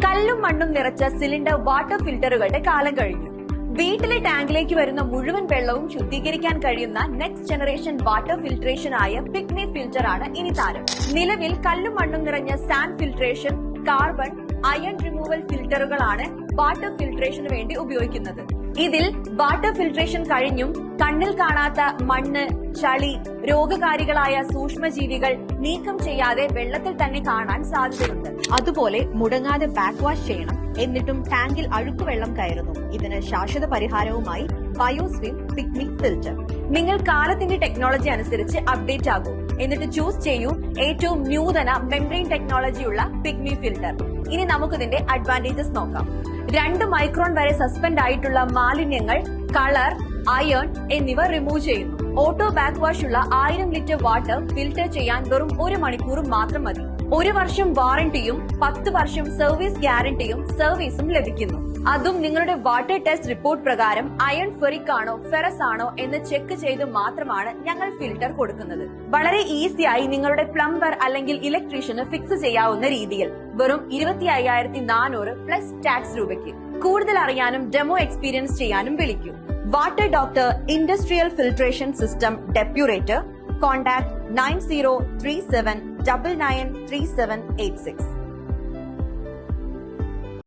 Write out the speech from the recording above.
കല്ലും മണ്ണും നിറച്ച സിലിണ്ടർ വാട്ടർ ഫിൽറ്ററുകളുടെ കാലം കഴിഞ്ഞു. വീട്ടിലെ ടാങ്കിലേക്ക് വരുന്ന മുഴുവൻ വെള്ളവും ശുദ്ധീകരിക്കാൻ കഴിയുന്ന നെക്സ്റ്റ് ജനറേഷൻ വാട്ടർ ഫിൽട്രേഷൻ ആയ പിഗ്മി ഫിൽറ്റർ ആണ് ഇനി താരം. നിലവിൽ കല്ലും മണ്ണും നിറഞ്ഞ sand filtration, carbon, iron removal ഫിൽറ്ററുകളാണ് വാട്ടർ ഫിൽട്രേഷന് വേണ്ടി ഉപയോഗിക്കുന്നത്. ഇതിൽ വാട്ടർ ഫിൽട്രേഷൻ കഴിഞ്ഞും കണ്ണിൽ കാണാത്ത മണ്ണ്, ചളി, രോഗകാരികളായ സൂക്ഷ്മജീവികൾ നീക്കം ചെയ്യാതെ വെള്ളത്തിൽ തന്നെ കാണാൻ സാധ്യതയുണ്ട്. അതുപോലെ മുടങ്ങാതെ ബാക്ക് വാഷ് ചെയ്യണം. എന്നിട്ടും ടാങ്കിൽ അഴുക്കുവെള്ളം കയറുന്നു. ഇതിന് ശാശ്വത പരിഹാരവുമായി ബയോസ്വിം പിഗ്മി ഫിൽറ്റർ. നിങ്ങൾ കാലത്തിന്റെ ടെക്നോളജി അനുസരിച്ച് അപ്ഡേറ്റ് ആകൂ. എന്നിട്ട് ചൂസ് ചെയ്യൂ ഏറ്റവും നൂതന മെംബ്രെയിൻ ടെക്നോളജിയുള്ള പിഗ്മി ഫിൽറ്റർ. ഇനി നമുക്കിതിന്റെ അഡ്വാൻറ്റേജസ് നോക്കാം. 2 മൈക്രോൺ വരെ സസ്പെൻഡ് ആയിട്ടുള്ള മാലിന്യങ്ങൾ, കളർ, അയൺ എന്നിവ റിമൂവ് ചെയ്യുന്നു. ഓട്ടോ ബാക്ക് വാഷ് ഉള്ള 1000 ലിറ്റർ വാട്ടർ ഫിൽറ്റർ ചെയ്യാൻ വെറും 1 മണിക്കൂർ മാത്രം മതി. 1 വർഷം വാറന്റിയും 10 വർഷം സർവീസ് ഗ്യാരണ്ടിയും സർവീസും ലഭിക്കുന്നു. അതും നിങ്ങളുടെ വാട്ടർ ടെസ്റ്റ് റിപ്പോർട്ട് പ്രകാരം അയൺ ഫെറിക് ആണോ ഫെറസ് ആണോ എന്ന് ചെക്ക് ചെയ്ത് മാത്രമാണ് ഞങ്ങൾ ഫിൽറ്റർ കൊടുക്കുന്നത്. വളരെ ഈസിയായി നിങ്ങളുടെ പ്ലംബർ അല്ലെങ്കിൽ ഇലക്ട്രീഷ്യന് ഫിക്സ് ചെയ്യാവുന്ന രീതിയിൽ വെറും 25,400 പ്ലസ് ടാക്സ് രൂപയ്ക്ക്. കൂടുതൽ അറിയാനും ഡെമോ എക്സ്പീരിയൻസ് ചെയ്യാനും വിളിക്കൂ. Water doctor industrial filtration system depurator. Contact 9037993786.